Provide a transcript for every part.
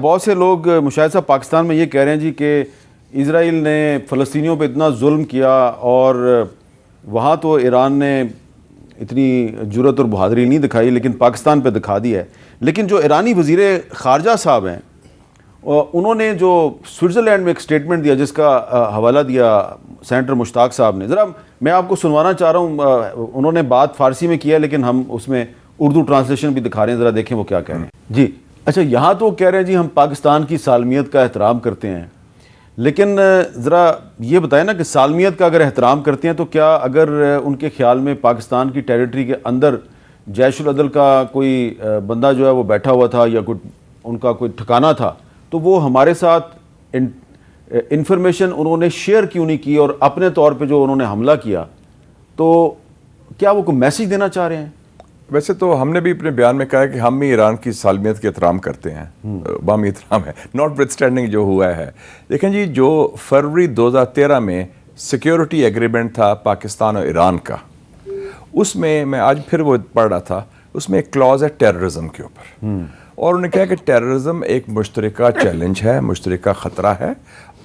बहुत से लोग मुशाहिद साहब पाकिस्तान में ये कह रहे हैं जी कि इजराइल ने फ़लस्तीनियों पे इतना जुल्म किया और वहाँ तो ईरान ने इतनी जुर्रत और बहादुरी नहीं दिखाई, लेकिन पाकिस्तान पे दिखा दी है। लेकिन जो ईरानी वज़ीर ख़ारजा साहब हैं, उन्होंने जो स्विट्ज़रलैंड में एक स्टेटमेंट दिया जिसका हवाला दिया सेनेटर मुश्ताक साहब ने, ज़रा मैं आपको सुनवाना चाह रहा हूँ। उन्होंने बात फ़ारसी में किया लेकिन हम उसमें उर्दू ट्रांसलेशन भी दिखा रहे हैं, ज़रा देखें वो क्या कह रहे हैं जी। अच्छा, यहाँ तो कह रहे हैं जी हम पाकिस्तान की सालमियत का एहतराम करते हैं, लेकिन ज़रा ये बताएं ना कि सालमियत का अगर एहतराम करते हैं तो क्या अगर उनके ख्याल में पाकिस्तान की टेरिटरी के अंदर जैशुल अदल का कोई बंदा जो है वो बैठा हुआ था या कोई उनका कोई ठिकाना था, तो वो हमारे साथ इंफॉर्मेशन उन्होंने शेयर क्यों नहीं की और अपने तौर पे जो उन्होंने हमला किया, तो क्या वो कोई मैसेज देना चाह रहे हैं? वैसे तो हमने भी अपने बयान में कहा है कि हम भी ईरान की सालमियत के एहतराम करते हैं, बामी एहतराम है, नॉट विथस्टैंडिंग जो हुआ है। देखें जी, जो फरवरी 2013 में सिक्योरिटी एग्रीमेंट था पाकिस्तान और ईरान का, उसमें मैं आज फिर वो पढ़ रहा था, उसमें एक क्लॉज है टेररिज्म के ऊपर, और उन्होंने कहा कि टेररिज्म एक मुश्तरका चैलेंज है, मुश्तरका ख़तरा है,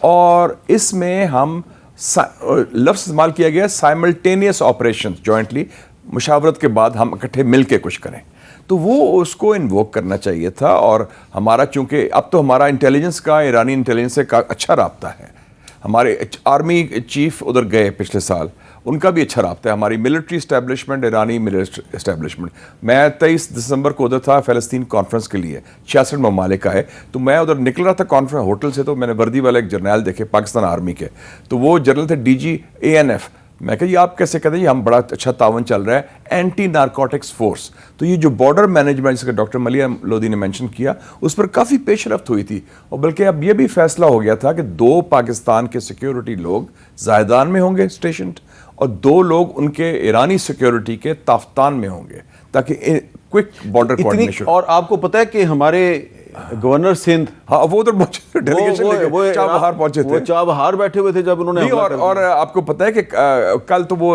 और इसमें हम लफ्ज़ इस्तेमाल किया गया साइमल्टेनियस ऑपरेशन, जॉइंटली मुशावरत के बाद हम इकट्ठे मिल के कुछ करें, तो वो उसको इन्वोक करना चाहिए था। और हमारा चूंकि अब तो हमारा इंटेलिजेंस का ईरानी इंटेलिजेंस से का अच्छा राब्ता है, हमारे आर्मी चीफ उधर गए पिछले साल, उनका भी अच्छा राब्ता है, हमारी मिलिट्री इस्टेब्लिशमेंट, ईरानी मिलिट्री इस्टेब्लिशमेंट। मैं 23 दिसंबर को उधर था फ़लस्तीन कॉन्फ्रेंस के लिए, 66 ममालिक आए, तो मैं उधर निकल रहा था कॉन्फ्रेंस होटल से, तो मैंने वर्दी वाला एक जर्नल देखे पाकिस्तान आर्मी के, तो वो जर्नल थे DG ANF। मैं कहा ये आप कैसे कहते हैं, हम बड़ा अच्छा तावन चल रहा है, एंटी नारकोटिक्स फोर्स। तो ये जो बॉर्डर मैनेजमेंट जिसका डॉक्टर मलिया लोधी ने मेंशन किया, उस पर काफ़ी पेशरफ्त हुई थी, और बल्कि अब ये भी फैसला हो गया था कि 2 पाकिस्तान के सिक्योरिटी लोग ज़ायदान में होंगे स्टेशन, और 2 लोग उनके ईरानी सिक्योरिटी के ताफ्तान में होंगे, ताकि क्विक बॉर्डर कोऑर्डिनेशन। और आपको पता है कि हमारे गवर्नर सिंध, हाँ, वो उधर पहुंचे, डेलीगेशन लेके चाबहार पहुंचे थे, वो चाबहार बैठे हुए थे जब उन्होंने हमला कर दिया। और आपको पता है कि कल तो वो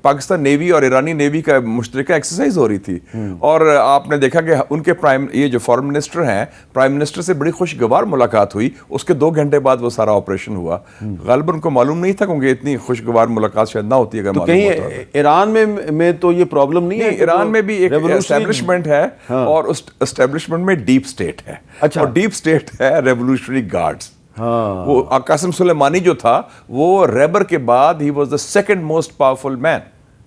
पाकिस्तान नेवी और ईरानी नेवी का मुश्तरका एक्सरसाइज हो रही थी, और आपने देखा कि उनके ये जो फॉरेन मिनिस्टर हैं, प्राइम मिनिस्टर से बड़ी खुशगवार मुलाकात हुई, उसके 2 घंटे बाद वो सारा ऑपरेशन हुआ। गालिबन उनको मालूम नहीं था, क्योंकि इतनी खुशगवार मुलाकात शायद ना होती अगर तो कहीं ईरान में तो ये प्रॉब्लम नहीं है। ईरान में भी एक एस्टेब्लिशमेंट है, और उस एस्टेब्लिशमेंट में डीप स्टेट है। अच्छा। और डीप स्टेट है रेवोल्यूशनरी गार्ड्स। हाँ। वो कासिम सुलेमानी जो था, वो रेबर के बाद he was the second most powerful man.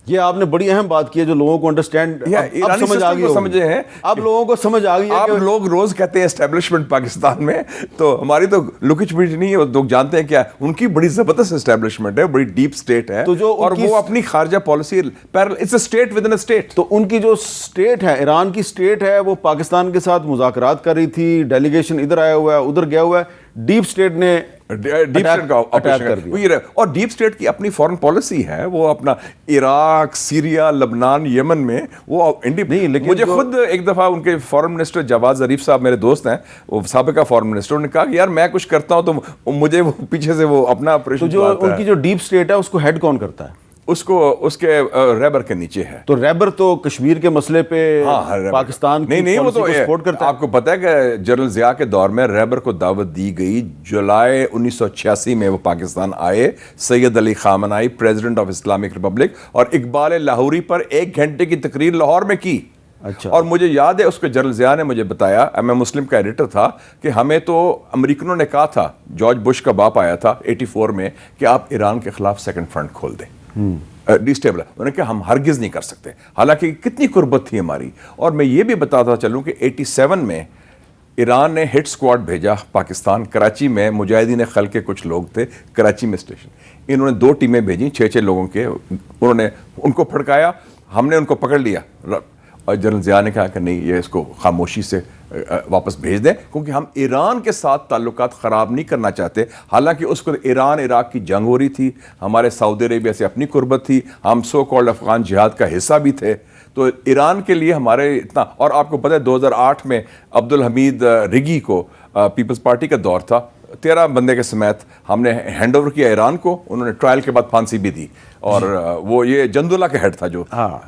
ये आपने बड़ी अहम बात की है जो लोगों को अंडरस्टैंड अब समझ आ गई, समझे हैं अब लोगों को समझ आ गई है। आप लोग रोज कहते हैं एस्टेब्लिशमेंट पाकिस्तान में, तो हमारी तो लुकिच बिच नहीं है, लोग जानते हैं क्या उनकी बड़ी जबरदस्त एस्टेब्लिशमेंट है, बड़ी डीप स्टेट है, तो जो और वो अपनी खारजा policy parallel, it's a state within a state. तो उनकी जो स्टेट है, ईरान की स्टेट है, वो पाकिस्तान के साथ मुज़ाकरात कर रही थी, डेलीगेशन इधर आया हुआ है, उधर गया हुआ है, डीप स्टेट ने डीप स्टेट का अटैक कर दिया। और डीप स्टेट की अपनी फॉरेन पॉलिसी है, वो अपना इराक, सीरिया, लबनान, यमन में वो नहीं। लेकिन मुझे खुद एक दफ़ा उनके फॉरेन मिनिस्टर जवाद ज़रीफ साहब मेरे दोस्त हैं, वो साबिका फॉरेन मिनिस्टर, उन्होंने कहा कि यार मैं कुछ करता हूं तो मुझे वो पीछे से वो अपना ऑपरेशन, तो जो उनकी जो डीप स्टेट है उसको हेड कौन करता है? उसको उसके रेबर के नीचे है। तो रेबर तो कश्मीर के मसले पे पाकिस्तान नहीं वो तो सपोर्ट करता है। आपको पता है कि जनरल ज़िया के दौर में रेबर को दावत दी गई, जुलाई 1986 में वो पाकिस्तान आए, Syed Ali खामनाई president of Islamic Republic, और इकबाल लाहौरी पर 1 घंटे की तकरीर लाहौर में की। अच्छा। और मुझे याद है उसके जनरल ज़िया ने मुझे बताया, मैं मुस्लिम का एडिटर था, कि हमें तो अमेरिकनों ने कहा था, जॉर्ज बुश का बाप आया था 84 में, कि आप ईरान के खिलाफ सेकंड फ्रंट खोल दें, डिस्टेबल। उन्होंने कहा हम हरगिज़ नहीं कर सकते, हालांकि कितनी कुर्बत थी हमारी। और मैं ये भी बताता चलूं कि 87 में ईरान ने हिट स्क्वाड भेजा पाकिस्तान, कराची में मुजाहिदीन खल के कुछ लोग थे कराची में स्टेशन, इन्होंने 2 टीमें भेजी 6-6 लोगों के, उन्होंने उनको फड़काया, हमने उनको पकड़ लिया, और जनरल ज़िया ने कहा कि नहीं, ये इसको खामोशी से वापस भेज दें, क्योंकि हम ईरान के साथ ताल्लुकात ख़राब नहीं करना चाहते। हालांकि उसको ईरान इराक की जंग हो रही थी, हमारे सऊदी अरेबिया से अपनी कुर्बत थी, हम सो कॉल्ड अफगान जिहाद का हिस्सा भी थे, तो ईरान के लिए हमारे इतना। और आपको पता है 2008 में अब्दुल हमीद रिगी को पीपल्स पार्टी का दौर था, 13 बंदे के समेत हमने हैंड ओवर किया ईरान को, उन्होंने ट्रायल के बाद फांसी भी दी, और वो ये जंदुला का हेड था जो, हाँ